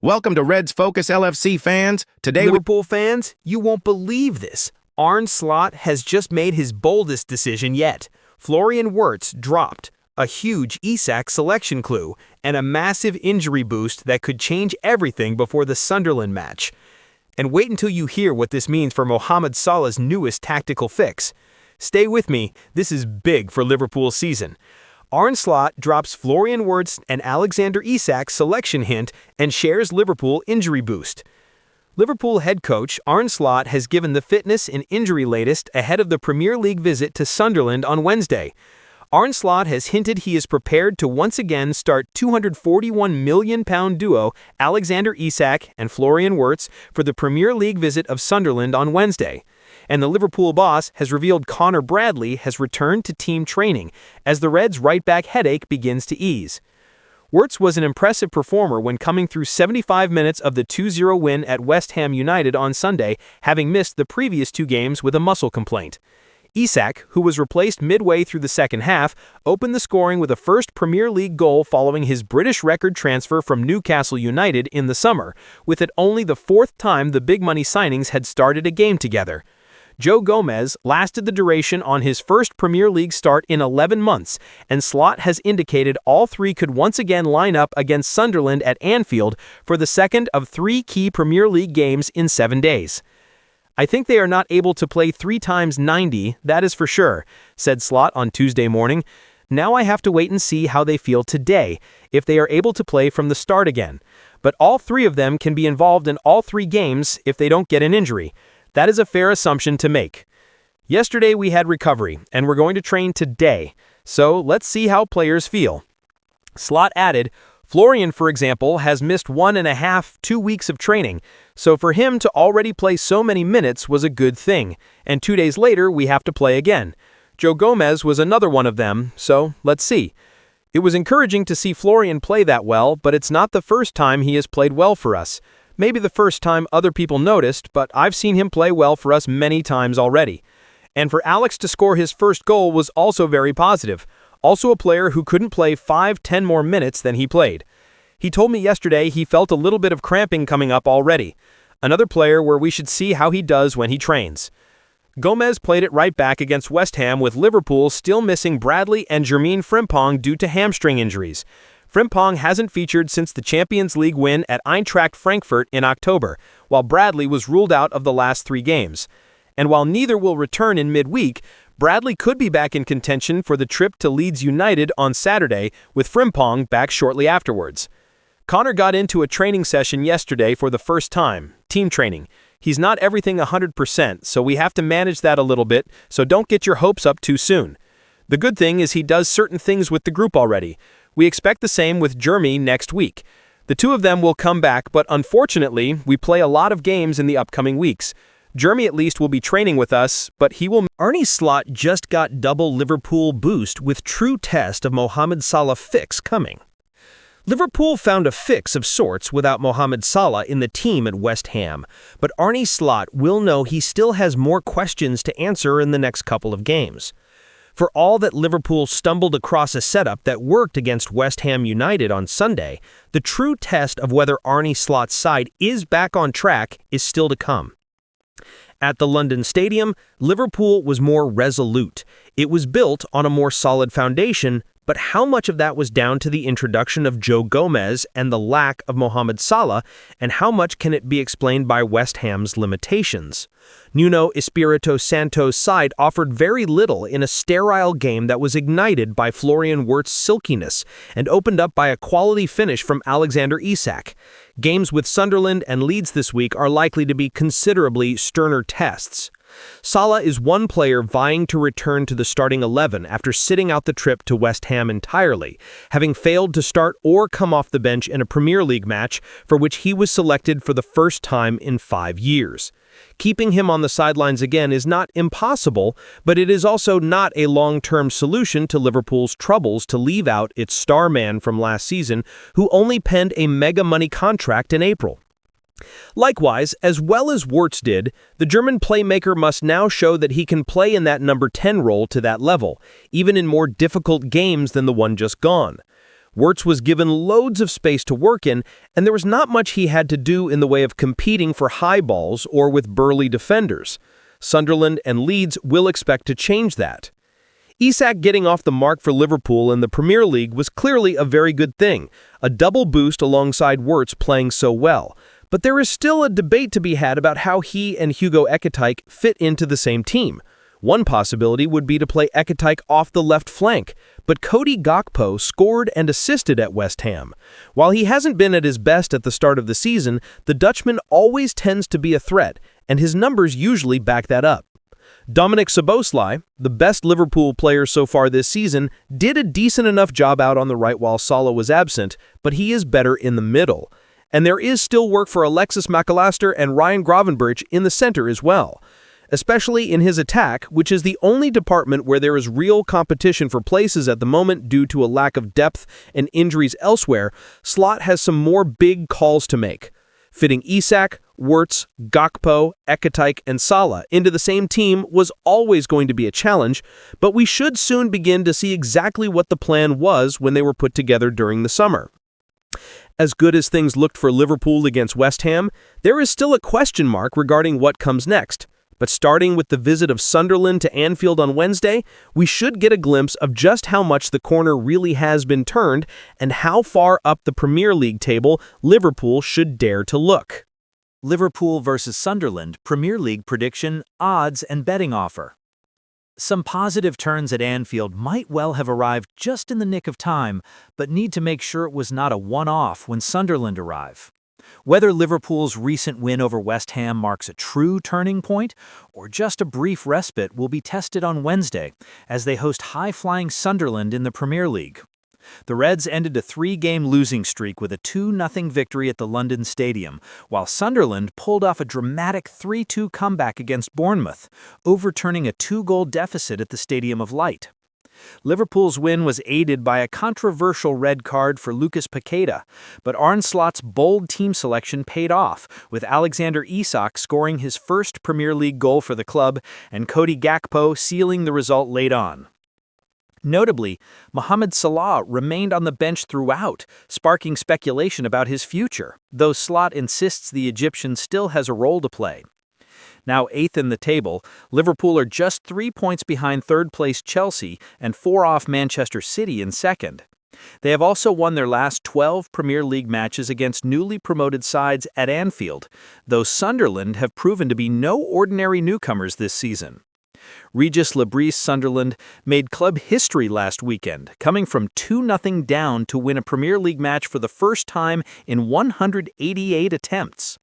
Welcome to WIRTZ LFC fans. Today Liverpool fans, you won't believe this. Arne Slot has just made his boldest decision yet. Florian Wirtz dropped, a huge Isak selection clue, and a massive injury boost that could change everything before the Sunderland match. And wait until you hear what this means for Mohamed Salah's newest tactical fix. Stay with me, this is big for Liverpool's season. Arne Slot drops Florian Wirtz and Alexander Isak's selection hint and shares Liverpool injury boost. Liverpool head coach Arne Slot has given the fitness and injury latest ahead of the Premier League visit to Sunderland on Wednesday. Arne Slot has hinted he is prepared to once again start £241 million duo Alexander Isak and Florian Wirtz for the Premier League visit of Sunderland on Wednesday. And the Liverpool boss has revealed Connor Bradley has returned to team training as the Reds' right-back headache begins to ease. Wirtz was an impressive performer when coming through 75 minutes of the 2-0 win at West Ham United on Sunday, having missed the previous two games with a muscle complaint. Isak, who was replaced midway through the second half, opened the scoring with a first Premier League goal following his British record transfer from Newcastle United in the summer, with it only the fourth time the big money signings had started a game together. Joe Gomez lasted the duration on his first Premier League start in 11 months, and Slot has indicated all three could once again line up against Sunderland at Anfield for the second of three key Premier League games in 7 days. "I think they are not able to play 3 times 90, that is for sure," said Slot on Tuesday morning. "Now I have to wait and see how they feel today, if they are able to play from the start again. But all three of them can be involved in all 3 games if they don't get an injury. That is a fair assumption to make. Yesterday we had recovery, and we're going to train today, so let's see how players feel." Slot added, "Florian, for example, has missed 1.5–2 weeks of training, so for him to already play so many minutes was a good thing, and 2 days later we have to play again. Joe Gomez was another one of them, so let's see. It was encouraging to see Florian play that well, but it's not the first time he has played well for us. Maybe the first time other people noticed, but I've seen him play well for us many times already. And for Alex to score his first goal was also very positive. Also a player who couldn't play 5–10 more minutes than he played. He told me yesterday he felt a little bit of cramping coming up already. Another player where we should see how he does when he trains." Gomez played it right back against West Ham, with Liverpool still missing Bradley and Jermaine Frimpong due to hamstring injuries. Frimpong hasn't featured since the Champions League win at Eintracht Frankfurt in October, while Bradley was ruled out of the last 3 games. And while neither will return in midweek, Bradley could be back in contention for the trip to Leeds United on Saturday, with Frimpong back shortly afterwards. Connor got into a training session yesterday for the first time, team training. He's not everything 100%, so we have to manage that a little bit, so don't get your hopes up too soon. The good thing is he does certain things with the group already. We expect the same with Jeremy next week. The two of them will come back, but unfortunately, we play a lot of games in the upcoming weeks. Jeremy at least will be training with us, but he will..." Arne Slot just got double Liverpool boost with true test of Mohamed Salah fix coming. Liverpool found a fix of sorts without Mohamed Salah in the team at West Ham, but Arne Slot will know he still has more questions to answer in the next couple of games. For all that Liverpool stumbled across a setup that worked against West Ham United on Sunday, the true test of whether Arne Slot's side is back on track is still to come. At the London Stadium, Liverpool was more resolute. It was built on a more solid foundation, but how much of that was down to the introduction of Joe Gomez and the lack of Mohamed Salah, and how much can it be explained by West Ham's limitations? Nuno Espirito Santo's side offered very little in a sterile game that was ignited by Florian Wirtz's silkiness and opened up by a quality finish from Alexander Isak. Games with Sunderland and Leeds this week are likely to be considerably sterner tests. Salah is one player vying to return to the starting 11 after sitting out the trip to West Ham entirely, having failed to start or come off the bench in a Premier League match for which he was selected for the first time in 5 years. Keeping him on the sidelines again is not impossible, but it is also not a long-term solution to Liverpool's troubles to leave out its star man from last season, who only penned a mega-money contract in April. Likewise, as well as Wirtz did, the German playmaker must now show that he can play in that number 10 role to that level, even in more difficult games than the one just gone. Wirtz was given loads of space to work in, and there was not much he had to do in the way of competing for high balls or with burly defenders. Sunderland and Leeds will expect to change that. Isak getting off the mark for Liverpool in the Premier League was clearly a very good thing, a double boost alongside Wirtz playing so well. But there is still a debate to be had about how he and Hugo Ekitike fit into the same team. One possibility would be to play Ekitike off the left flank, but Cody Gakpo scored and assisted at West Ham. While he hasn't been at his best at the start of the season, the Dutchman always tends to be a threat, and his numbers usually back that up. Dominic Szoboszlai, the best Liverpool player so far this season, did a decent enough job out on the right while Salah was absent, but he is better in the middle. And there is still work for Alexis McAllister and Ryan Gravenberch in the center as well. Especially in his attack, which is the only department where there is real competition for places at the moment due to a lack of depth and injuries elsewhere, Slot has some more big calls to make. Fitting Isak, Wirtz, Gakpo, Ekitike, and Salah into the same team was always going to be a challenge, but we should soon begin to see exactly what the plan was when they were put together during the summer. As good as things looked for Liverpool against West Ham, there is still a question mark regarding what comes next. But starting with the visit of Sunderland to Anfield on Wednesday, we should get a glimpse of just how much the corner really has been turned and how far up the Premier League table Liverpool should dare to look. Liverpool versus Sunderland, Premier League prediction, odds and betting offer. Some positive turns at Anfield might well have arrived just in the nick of time, but need to make sure it was not a one-off when Sunderland arrive. Whether Liverpool's recent win over West Ham marks a true turning point or just a brief respite will be tested on Wednesday as they host high-flying Sunderland in the Premier League. The Reds ended a 3-game losing streak with a 2-0 victory at the London Stadium, while Sunderland pulled off a dramatic 3-2 comeback against Bournemouth, overturning a 2-goal deficit at the Stadium of Light. Liverpool's win was aided by a controversial red card for Lucas Paqueta, but Arne Slot's bold team selection paid off, with Alexander Isak scoring his first Premier League goal for the club and Cody Gakpo sealing the result late on. Notably, Mohamed Salah remained on the bench throughout, sparking speculation about his future, though Slot insists the Egyptian still has a role to play. Now 8th in the table, Liverpool are just 3 points behind third-place Chelsea and 4 off Manchester City in second. They have also won their last 12 Premier League matches against newly promoted sides at Anfield, though Sunderland have proven to be no ordinary newcomers this season. Regis Lebris Sunderland made club history last weekend, coming from 2-0 down to win a Premier League match for the first time in 188 attempts.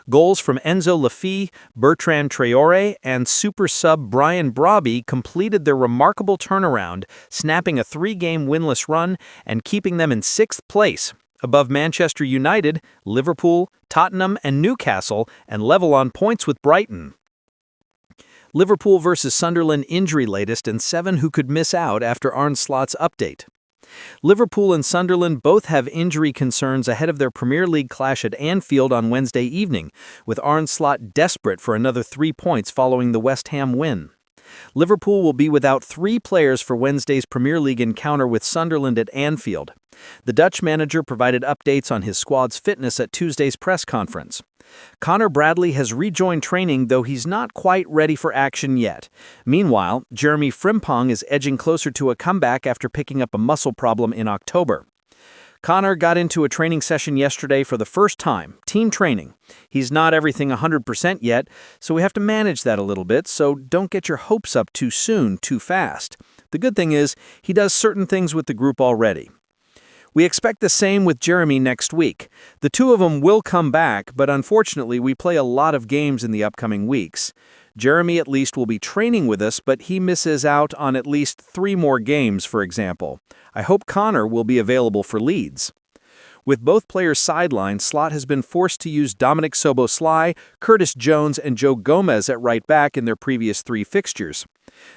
Goals from Enzo Laffi, Bertrand Traoré, and super sub Brian Brobby completed their remarkable turnaround, snapping a 3-game winless run and keeping them in 6th place, above Manchester United, Liverpool, Tottenham, and Newcastle, and level on points with Brighton. Liverpool versus Sunderland injury latest and 7 who could miss out after Arne Slot's update. Liverpool and Sunderland both have injury concerns ahead of their Premier League clash at Anfield on Wednesday evening, with Arne Slot desperate for another 3 points following the West Ham win. Liverpool will be without 3 players for Wednesday's Premier League encounter with Sunderland at Anfield. The Dutch manager provided updates on his squad's fitness at Tuesday's press conference. Connor Bradley has rejoined training, though he's not quite ready for action yet. Meanwhile, Jeremy Frimpong is edging closer to a comeback after picking up a muscle problem in October. Connor got into a training session yesterday for the first time, team training. He's not everything 100% yet, so we have to manage that a little bit, so don't get your hopes up too soon, too fast. The good thing is, he does certain things with the group already. We expect the same with Jeremy next week. The two of them will come back, but unfortunately we play a lot of games in the upcoming weeks. Jeremy at least will be training with us, but he misses out on at least 3 more games, for example. I hope Connor will be available for Leeds. With both players sidelined, Slot has been forced to use Dominic Szoboszlai, Curtis Jones, and Joe Gomez at right back in their previous 3 fixtures.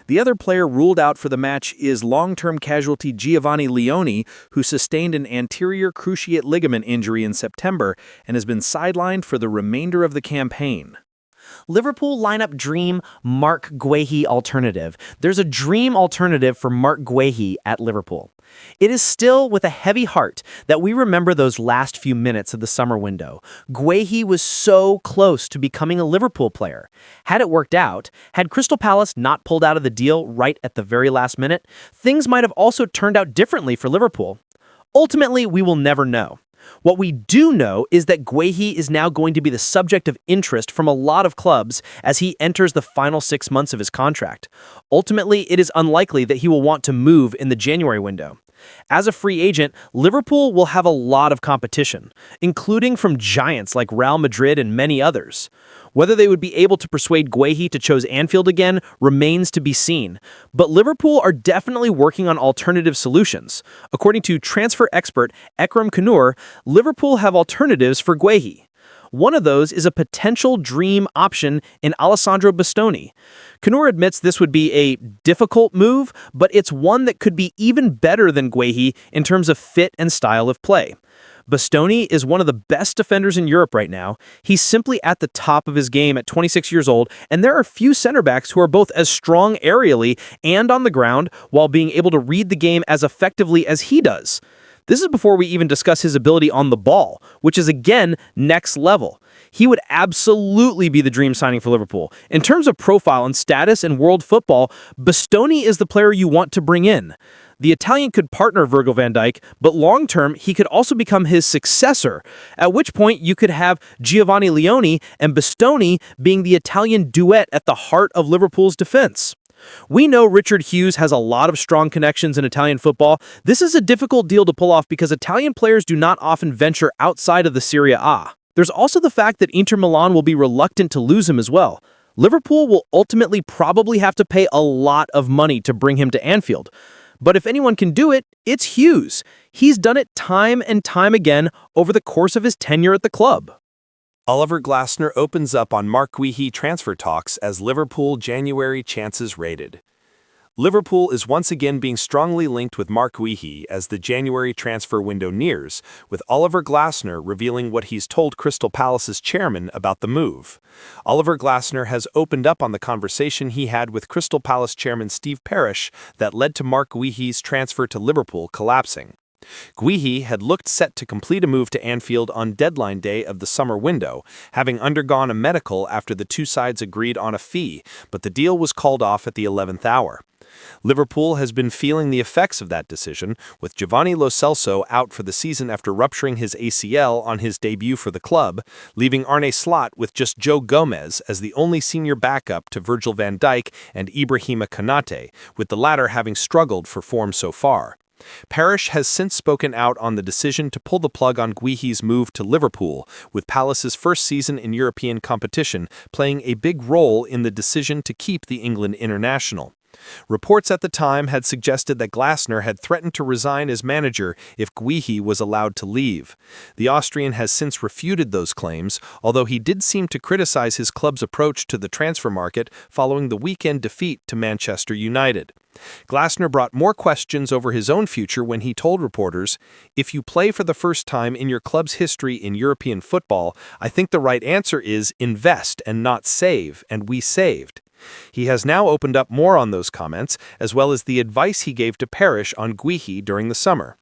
The other player ruled out for the match is long-term casualty Giovanni Leone, who sustained an anterior cruciate ligament injury in September and has been sidelined for the remainder of the campaign. Liverpool lineup dream Marc Guehi alternative. There's a dream alternative for Marc Guehi at Liverpool. It is still with a heavy heart that we remember those last few minutes of the summer window. Guehi was so close to becoming a Liverpool player. Had it worked out, had Crystal Palace not pulled out of the deal right at the very last minute, things might have also turned out differently for Liverpool. Ultimately, we will never know. What we do know is that Guehi is now going to be the subject of interest from a lot of clubs as he enters the final 6 months of his contract. Ultimately, it is unlikely that he will want to move in the January window. As a free agent, Liverpool will have a lot of competition, including from giants like Real Madrid and many others. Whether they would be able to persuade Guehi to choose Anfield again remains to be seen, but Liverpool are definitely working on alternative solutions. According to transfer expert Ekrem Kanur, Liverpool have alternatives for Guehi. One of those is a potential dream option in Alessandro Bastoni. Kanur admits this would be a difficult move, but it's one that could be even better than Guehi in terms of fit and style of play. Bastoni is one of the best defenders in Europe right now. He's simply at the top of his game at 26 years old, and there are few center backs who are both as strong aerially and on the ground while being able to read the game as effectively as he does. This is before we even discuss his ability on the ball, which is again next level. He would absolutely be the dream signing for Liverpool. In terms of profile and status in world football, Bastoni is the player you want to bring in. The Italian could partner Virgil van Dijk, but long-term, he could also become his successor, at which point you could have Giovanni Leone and Bastoni being the Italian duet at the heart of Liverpool's defense. We know Richard Hughes has a lot of strong connections in Italian football. This is a difficult deal to pull off because Italian players do not often venture outside of the Serie A. There's also the fact that Inter Milan will be reluctant to lose him as well. Liverpool will ultimately probably have to pay a lot of money to bring him to Anfield. But if anyone can do it, it's Hughes. He's done it time and time again over the course of his tenure at the club. Oliver Glasner opens up on Marc Guehi transfer talks as Liverpool January chances rated. Liverpool is once again being strongly linked with Marc Guehi as the January transfer window nears, with Oliver Glasner revealing what he's told Crystal Palace's chairman about the move. Oliver Glasner has opened up on the conversation he had with Crystal Palace chairman Steve Parish that led to Marc Guehi's transfer to Liverpool collapsing. Guehi had looked set to complete a move to Anfield on deadline day of the summer window, having undergone a medical after the two sides agreed on a fee, but the deal was called off at the 11th hour. Liverpool has been feeling the effects of that decision, with Giovanni Lo Celso out for the season after rupturing his ACL on his debut for the club, leaving Arne Slot with just Joe Gomez as the only senior backup to Virgil van Dijk and Ibrahima Konate, with the latter having struggled for form so far. Parish has since spoken out on the decision to pull the plug on Guehi's move to Liverpool, with Palace's first season in European competition playing a big role in the decision to keep the England international. Reports at the time had suggested that Glasner had threatened to resign as manager if Guehi was allowed to leave. The Austrian has since refuted those claims, although he did seem to criticize his club's approach to the transfer market following the weekend defeat to Manchester United. Glasner brought more questions over his own future when he told reporters, "If you play for the first time in your club's history in European football, I think the right answer is invest and not save, and we saved." He has now opened up more on those comments, as well as the advice he gave to Parish on Guehi during the summer.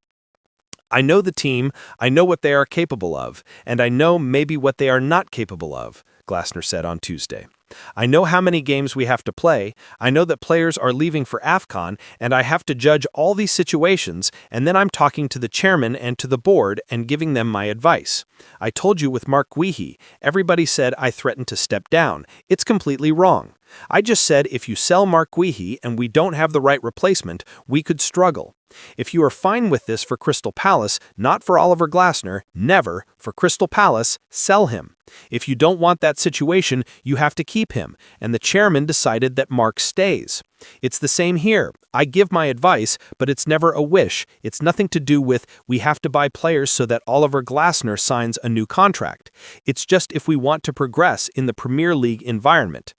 "I know the team, I know what they are capable of, and I know maybe what they are not capable of," Glasner said on Tuesday. "I know how many games we have to play, I know that players are leaving for AFCON, and I have to judge all these situations, and then I'm talking to the chairman and to the board and giving them my advice. I told you with Marc Guehi, everybody said I threatened to step down. It's completely wrong. I just said if you sell Marc Guehi and we don't have the right replacement, we could struggle. If you are fine with this for Crystal Palace, not for Oliver Glasner, never, for Crystal Palace, sell him. If you don't want that situation, you have to keep him, and the chairman decided that Marc stays. It's the same here. I give my advice, but it's never a wish. It's nothing to do with we have to buy players so that Oliver Glasner signs a new contract. It's just if we want to progress in the Premier League environment.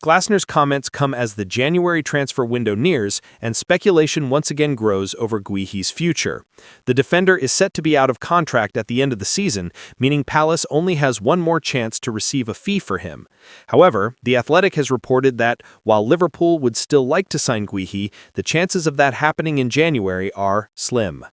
Glasner's comments come as the January transfer window nears and speculation once again grows over Guehi's future. The defender is set to be out of contract at the end of the season, meaning Palace only has one more chance to receive a fee for him. However, The Athletic has reported that, while Liverpool would still like to sign Guehi, the chances of that happening in January are slim.